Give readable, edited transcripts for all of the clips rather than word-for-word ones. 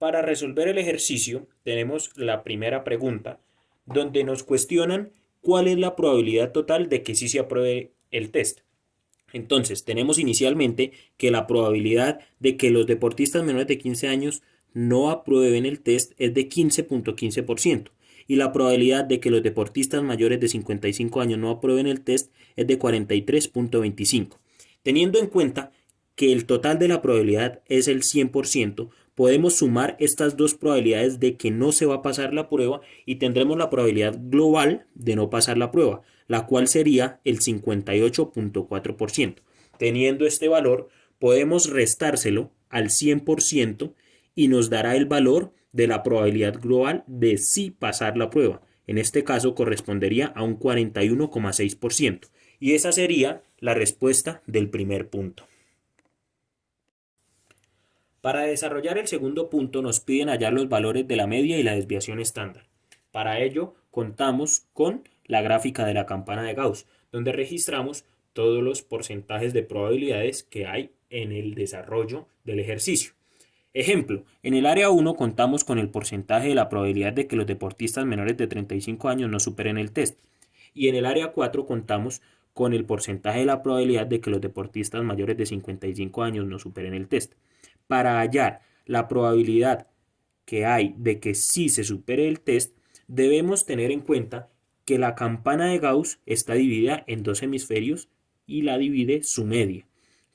Para resolver el ejercicio tenemos la primera pregunta donde nos cuestionan cuál es la probabilidad total de que sí se apruebe el test. Entonces, tenemos inicialmente que la probabilidad de que los deportistas menores de 15 años no aprueben el test es de 15.15% y la probabilidad de que los deportistas mayores de 55 años no aprueben el test es de 43.25%. Teniendo en cuenta que el total de la probabilidad es el 100%, podemos sumar estas dos probabilidades de que no se va a pasar la prueba y tendremos la probabilidad global de no pasar la prueba, la cual sería el 58.4%. Teniendo este valor, podemos restárselo al 100% y nos dará el valor de la probabilidad global de sí pasar la prueba. En este caso correspondería a un 41,6%. Y esa sería la respuesta del primer punto. Para desarrollar el segundo punto nos piden hallar los valores de la media y la desviación estándar. Para ello contamos con la gráfica de la campana de Gauss, donde registramos todos los porcentajes de probabilidades que hay en el desarrollo del ejercicio. Ejemplo, en el área 1 contamos con el porcentaje de la probabilidad de que los deportistas menores de 35 años no superen el test. Y en el área 4 contamos con el porcentaje de la probabilidad de que los deportistas mayores de 55 años no superen el test. Para hallar la probabilidad que hay de que sí se supere el test, debemos tener en cuenta que la campana de Gauss está dividida en dos hemisferios y la divide su media.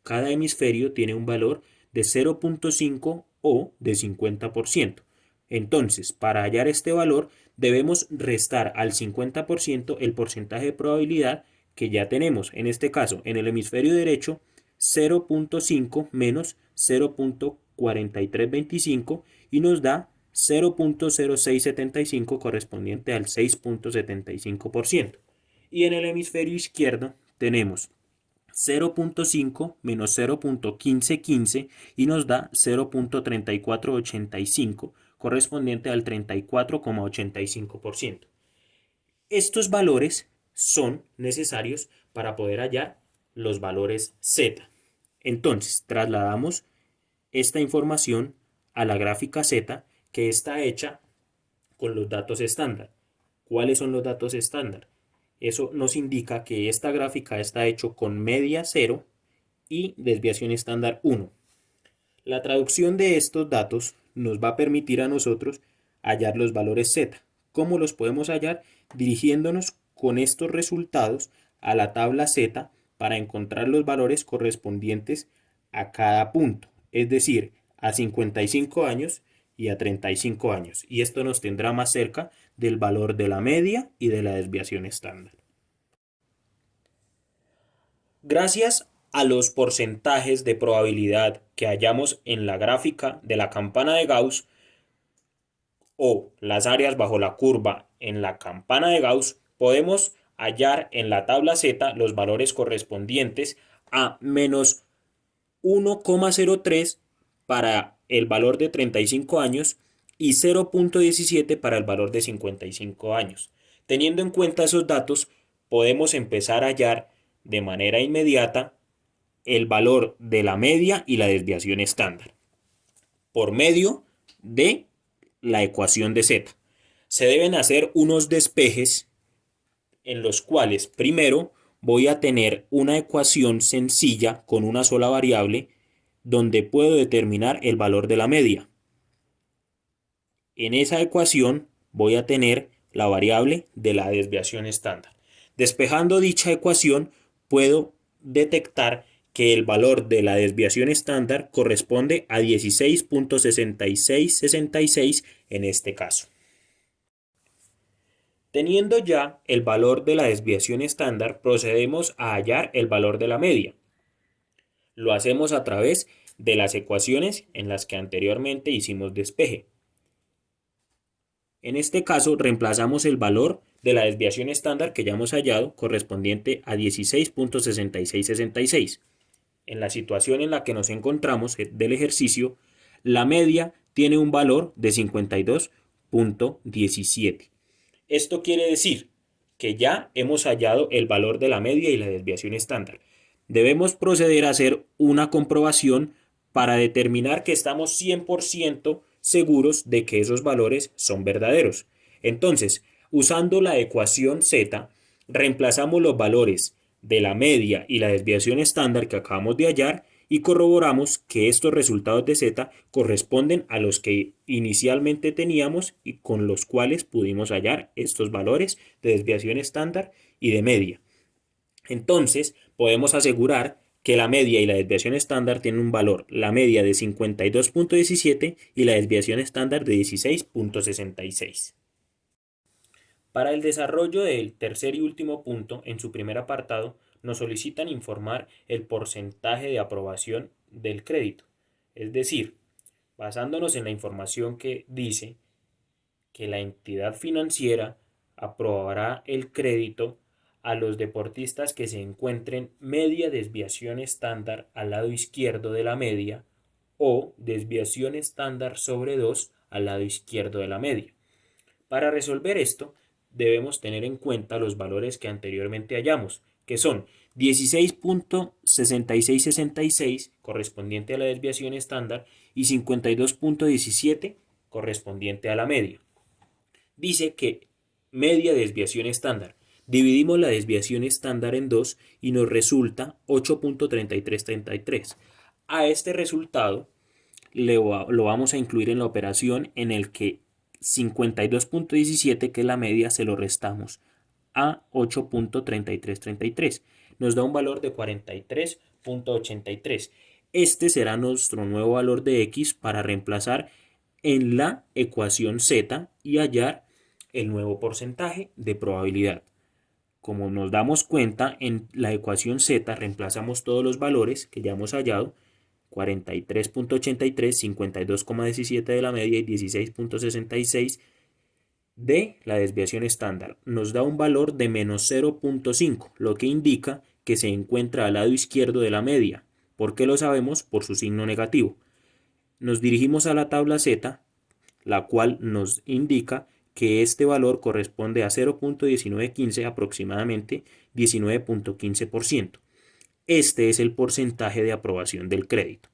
Cada hemisferio tiene un valor de 0.5 o de 50%. Entonces, para hallar este valor, debemos restar al 50% el porcentaje de probabilidad que ya tenemos. En este caso, en el hemisferio derecho, 0.5 menos 0.4325 y nos da 0.0675 correspondiente al 6.75%. Y en el hemisferio izquierdo tenemos 0.5 menos 0.1515 y nos da 0.3485 correspondiente al 34,85%. Estos valores son necesarios para poder hallar los valores Z. Entonces, trasladamos esta información a la gráfica Z que está hecha con los datos estándar. ¿Cuáles son los datos estándar? Eso nos indica que esta gráfica está hecho con media 0 y desviación estándar 1. La traducción de estos datos nos va a permitir a nosotros hallar los valores Z. ¿Cómo los podemos hallar? Dirigiéndonos con estos resultados a la tabla Z para encontrar los valores correspondientes a cada punto, es decir, a 55 años y a 35 años. Y esto nos tendrá más cerca del valor de la media y de la desviación estándar. Gracias a los porcentajes de probabilidad que hallamos en la gráfica de la campana de Gauss o las áreas bajo la curva en la campana de Gauss, podemos hallar en la tabla Z los valores correspondientes a menos 1,03 para el valor de 35 años y 0.17 para el valor de 55 años. Teniendo en cuenta esos datos, podemos empezar a hallar de manera inmediata el valor de la media y la desviación estándar por medio de la ecuación de Z. Se deben hacer unos despejes en los cuales primero voy a tener una ecuación sencilla con una sola variable donde puedo determinar el valor de la media. En esa ecuación voy a tener la variable de la desviación estándar. Despejando dicha ecuación puedo detectar que el valor de la desviación estándar corresponde a 16.6666 en este caso. Teniendo ya el valor de la desviación estándar, procedemos a hallar el valor de la media. Lo hacemos a través de las ecuaciones en las que anteriormente hicimos despeje. En este caso, reemplazamos el valor de la desviación estándar que ya hemos hallado, correspondiente a 16.6666. En la situación en la que nos encontramos del ejercicio, la media tiene un valor de 52.17. Esto quiere decir que ya hemos hallado el valor de la media y la desviación estándar. Debemos proceder a hacer una comprobación para determinar que estamos 100% seguros de que esos valores son verdaderos. Entonces, usando la ecuación Z, reemplazamos los valores de la media y la desviación estándar que acabamos de hallar y corroboramos que estos resultados de Z corresponden a los que inicialmente teníamos y con los cuales pudimos hallar estos valores de desviación estándar y de media. Entonces, podemos asegurar que la media y la desviación estándar tienen un valor, la media de 52.17 y la desviación estándar de 16.66. Para el desarrollo del tercer y último punto, en su primer apartado, nos solicitan informar el porcentaje de aprobación del crédito. Es decir, basándonos en la información que dice que la entidad financiera aprobará el crédito a los deportistas que se encuentren media desviación estándar al lado izquierdo de la media o desviación estándar sobre 2 al lado izquierdo de la media. Para resolver esto, debemos tener en cuenta los valores que anteriormente hallamos, que son 16.6666 correspondiente a la desviación estándar y 52.17 correspondiente a la media. Dice que media desviación estándar. Dividimos la desviación estándar en 2 y nos resulta 8.3333. A este resultado lo vamos a incluir en la operación en el que 52.17, que es la media, se lo restamos a 8.3333. Nos da un valor de 43.83. Este será nuestro nuevo valor de X para reemplazar en la ecuación Z y hallar el nuevo porcentaje de probabilidad. Como nos damos cuenta, en la ecuación Z reemplazamos todos los valores que ya hemos hallado: 43.83, 52.17 de la media y 16.66 de la desviación estándar. Nos da un valor de menos 0.5, lo que indica que se encuentra al lado izquierdo de la media. ¿Por qué lo sabemos? Por su signo negativo. Nos dirigimos a la tabla Z, la cual nos indica que este valor corresponde a 0.1915, aproximadamente 19.15%. Este es el porcentaje de aprobación del crédito.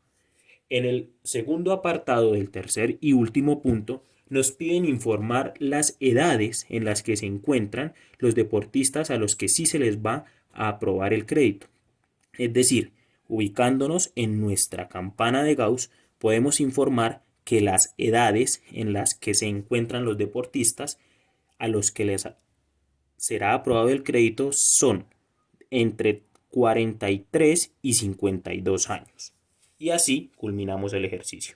En el segundo apartado del tercer y último punto, nos piden informar las edades en las que se encuentran los deportistas a los que sí se les va a aprobar el crédito. Es decir, ubicándonos en nuestra campana de Gauss, podemos informar que las edades en las que se encuentran los deportistas a los que les será aprobado el crédito son entre 43 y 52 años. Y así culminamos el ejercicio.